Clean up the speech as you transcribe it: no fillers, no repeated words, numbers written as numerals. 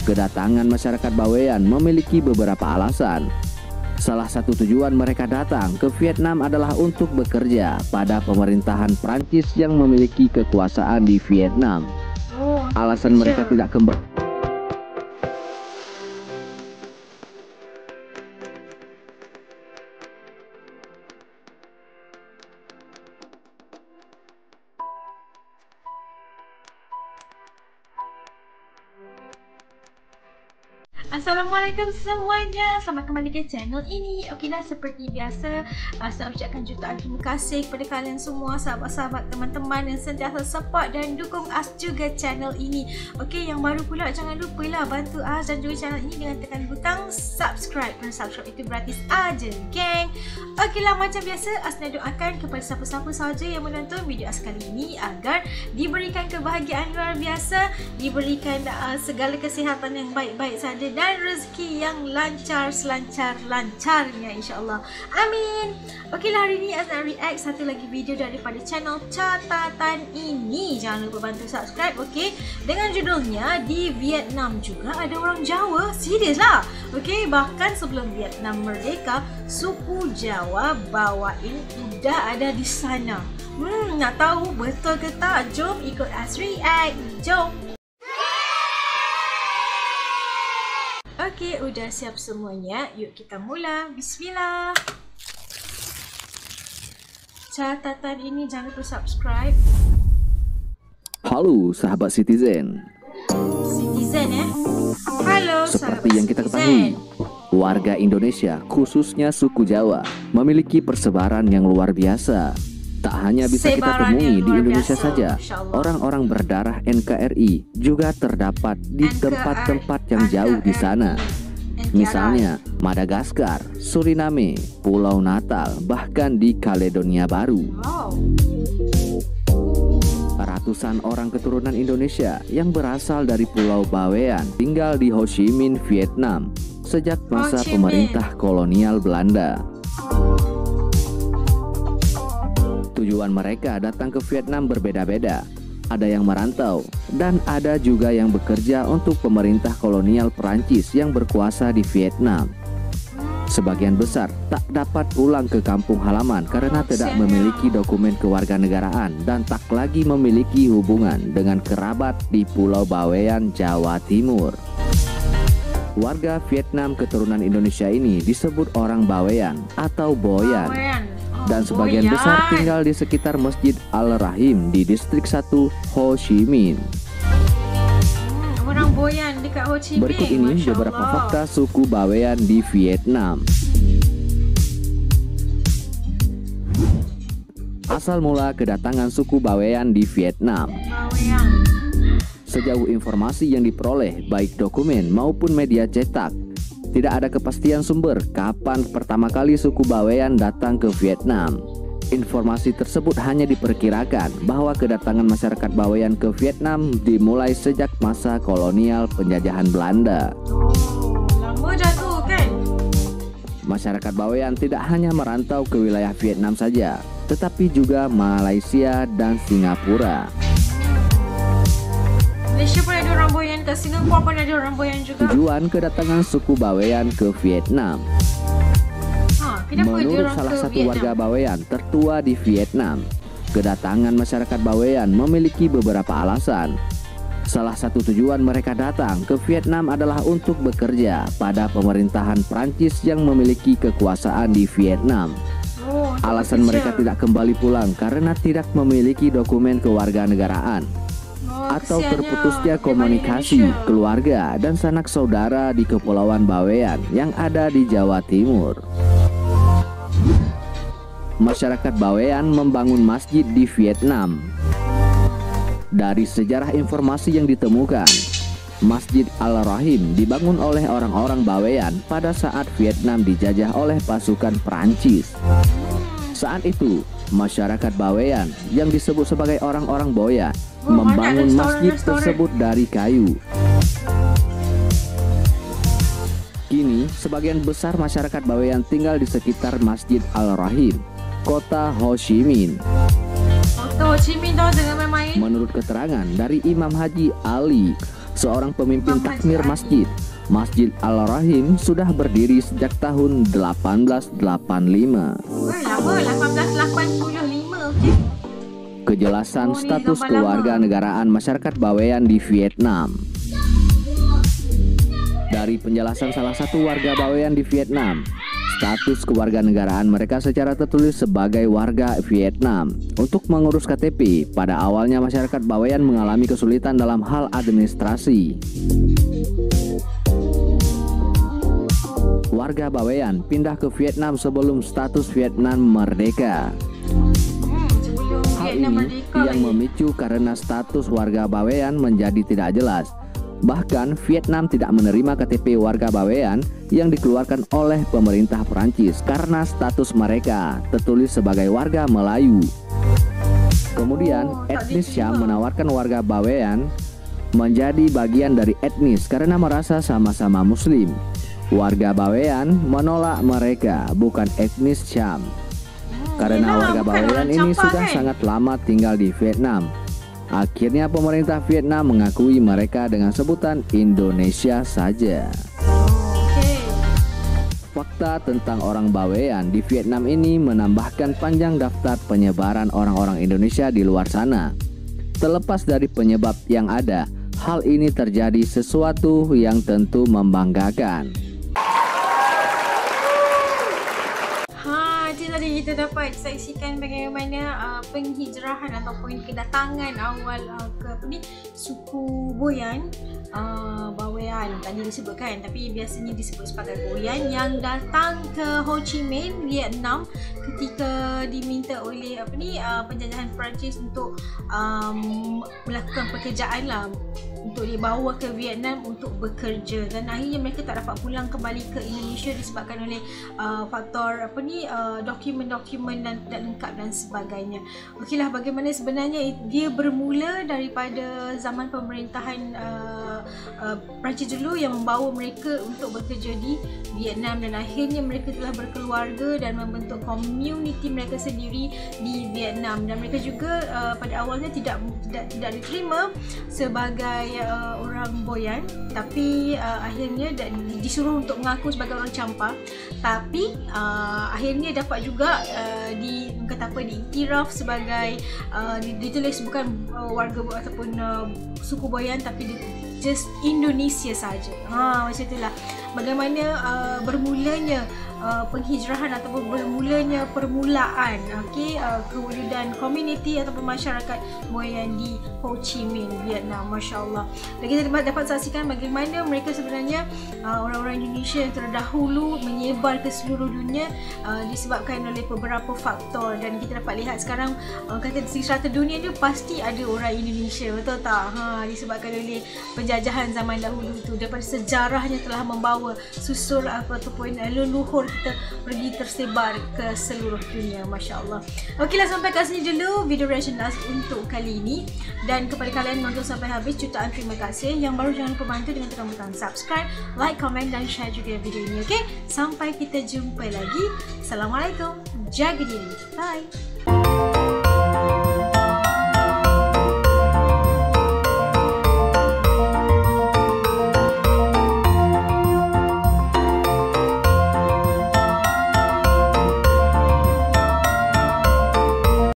Kedatangan masyarakat Bawean memiliki beberapa alasan. Salah satu tujuan mereka datang ke Vietnam adalah untuk bekerja pada pemerintahan Prancis yang memiliki kekuasaan di Vietnam. Alasan mereka tidak kembali. Assalamualaikum semuanya, selamat kembali ke channel ini. Okeylah, seperti biasa, saya ucapkan jutaan terima kasih kepada kalian semua, sahabat-sahabat, teman-teman yang sentiasa support dan dukung As juga channel ini. Okey, yang baru pula jangan lupalah bantu As dan juga channel ini dengan tekan butang subscribe. Dan subscribe itu gratis aja, geng. Okeylah, macam biasa, As nak doakan kepada siapa-siapa sahaja yang menonton video As kali ini agar diberikan kebahagiaan luar biasa, diberikan segala kesihatan yang baik-baik saja dan rezeki yang lancar selancar-lancarnya, insyaAllah. Amin. Okeylah, hari ni As nak react satu lagi video daripada channel Catatan Ini. Jangan lupa bantu subscribe, okey. Dengan judulnya, di Vietnam juga ada orang Jawa. Serius lah. Okey, bahkan sebelum Vietnam merdeka, suku Jawa Bawean sudah ada di sana. Nak tahu betul ke tak? Jom ikut As react. Jom. Okey, udah siap semuanya. Yuk kita mula. Bismillah. Catatan Ini jangan lupa subscribe. Halo sahabat Citizen. Halo Seperti yang kita ketahui, warga Indonesia, khususnya suku Jawa, memiliki persebaran yang luar biasa. Tak hanya bisa kita temui di Indonesia saja, orang-orang berdarah NKRI juga terdapat di tempat-tempat yang jauh di sana. Misalnya Madagaskar, Suriname, Pulau Natal, bahkan di Kaledonia Baru. Ratusan orang keturunan Indonesia yang berasal dari Pulau Bawean tinggal di Ho Chi Minh, Vietnam sejak masa pemerintah kolonial Belanda. Tujuan mereka datang ke Vietnam berbeda-beda. Ada yang merantau dan ada juga yang bekerja untuk pemerintah kolonial Perancis yang berkuasa di Vietnam. Sebagian besar tak dapat pulang ke kampung halaman karena tidak memiliki dokumen kewarganegaraan dan tak lagi memiliki hubungan dengan kerabat di Pulau Bawean, Jawa Timur. Warga Vietnam keturunan Indonesia ini disebut orang Bawean atau Boyan. Dan sebagian besar tinggal di sekitar Masjid Al-Rahim di distrik 1 Ho Chi Minh. Orang Boyan dekat Ho Chi Minh. Berikut ini beberapa fakta suku Bawean di Vietnam. Asal mula kedatangan suku Bawean di Vietnam. Sejauh informasi yang diperoleh baik dokumen maupun media cetak, tidak ada kepastian sumber kapan pertama kali suku Bawean datang ke Vietnam. Informasi tersebut hanya diperkirakan bahwa kedatangan masyarakat Bawean ke Vietnam dimulai sejak masa kolonial penjajahan Belanda. Lama dah tu kan? Masyarakat Bawean tidak hanya merantau ke wilayah Vietnam saja, tetapi juga Malaysia dan Singapura. Malaysia pun ada orang Boyan, ke Singapura pun ada orang Boyan juga. Tujuan kedatangan suku Bawean ke Vietnam. Menurut salah satu warga Bawean tertua di Vietnam, kedatangan masyarakat Bawean memiliki beberapa alasan. Salah satu tujuan mereka datang ke Vietnam adalah untuk bekerja pada pemerintahan Prancis yang memiliki kekuasaan di Vietnam. Alasan mereka tidak kembali pulang karena tidak memiliki dokumen kewarganegaraan atau terputusnya komunikasi keluarga dan sanak saudara di Kepulauan Bawean yang ada di Jawa Timur. Masyarakat Bawean membangun masjid di Vietnam. Dari sejarah informasi yang ditemukan, Masjid Al-Rahim dibangun oleh orang-orang Bawean pada saat Vietnam dijajah oleh pasukan Perancis. Saat itu, masyarakat Bawean yang disebut sebagai orang-orang Boyan membangun masjid tersebut dari kayu. Kini, sebagian besar masyarakat Bawean tinggal di sekitar Masjid Al-Rahim, kota Ho Chi Minh. Ho Chi Minh tahu jangan main-main. Menurut keterangan dari Imam Haji Ali seorang pemimpin takmir masjid. Masjid Al-Rahim sudah berdiri sejak tahun 1885. Lama, 1885, okey. Kejelasan status kewarganegaraan masyarakat Bawean di Vietnam. Dari penjelasan salah satu warga Bawean di Vietnam, status kewarganegaraan mereka secara tertulis sebagai warga Vietnam. Untuk mengurus KTP, pada awalnya masyarakat Bawean mengalami kesulitan dalam hal administrasi. Warga Bawean pindah ke Vietnam sebelum status Vietnam merdeka. Hal ini yang memicu karena status warga Bawean menjadi tidak jelas. Bahkan Vietnam tidak menerima KTP warga Bawean yang dikeluarkan oleh pemerintah Perancis karena status mereka tertulis sebagai warga Melayu. Kemudian etnis Syam menawarkan warga Bawean menjadi bagian dari etnis karena merasa sama-sama Muslim. Warga Bawean menolak mereka, bukan etnis Syam. Karena warga Bawean ini sudah sangat lama tinggal di Vietnam. Akhirnya pemerintah Vietnam mengakui mereka dengan sebutan Indonesia saja. Fakta tentang orang Bawean di Vietnam ini menambahkan panjang daftar penyebaran orang-orang Indonesia di luar sana. Terlepas dari penyebab yang ada, hal ini terjadi sesuatu yang tentu membanggakan. Tadi kita dapat saksikan bagaimana penghijrahan ataupun kedatangan awal ke suku Boyan, Bawean tadi disebutkan, tapi biasanya disebut sebagai Boyan yang datang ke Ho Chi Minh, Vietnam ketika diminta oleh penjajahan Perancis untuk melakukan pekerjaan lah, untuk dibawa ke Vietnam untuk bekerja, dan akhirnya mereka tak dapat pulang kembali ke Indonesia disebabkan oleh faktor dokumen-dokumen dan lengkap dan sebagainya. Okeylah, bagaimana sebenarnya dia bermula daripada zaman pemerintahan Perancis dulu yang membawa mereka untuk bekerja di Vietnam, dan akhirnya mereka telah berkeluarga dan membentuk komuniti mereka sendiri di Vietnam, dan mereka juga pada awalnya tidak diterima sebagai orang Boyan, tapi akhirnya disuruh untuk mengaku sebagai orang Champa, tapi akhirnya dapat juga diiktiraf sebagai ditulis bukan warga ataupun suku Boyan, tapi just Indonesia saja. Macam itulah bagaimana bermulanya penghijrahan ataupun bermulanya permulaan kewujudan komuniti ataupun masyarakat Boyan di Ho Chi Minh, Vietnam. Masya Allah. Dan kita dapat saksikan bagaimana mereka sebenarnya orang-orang Indonesia yang terdahulu menyebar ke seluruh dunia disebabkan oleh beberapa faktor, dan kita dapat lihat sekarang kata di serata dunia ni pasti ada orang Indonesia, betul tak? Disebabkan oleh penjajahan zaman dahulu itu, daripada sejarahnya telah membawa susul ataupun leluhur kita pergi tersebar ke seluruh dunia. Masya Allah. Okeylah, sampai kat sini dulu video reaction Naz untuk kali ini, dan kepada kalian nonton sampai habis, jutaan terima kasih. Yang baru jangan lupa bantu dengan tekan butang subscribe, like, komen dan share juga video ini. Okey, sampai kita jumpa lagi. Assalamualaikum, jaga diri, bye.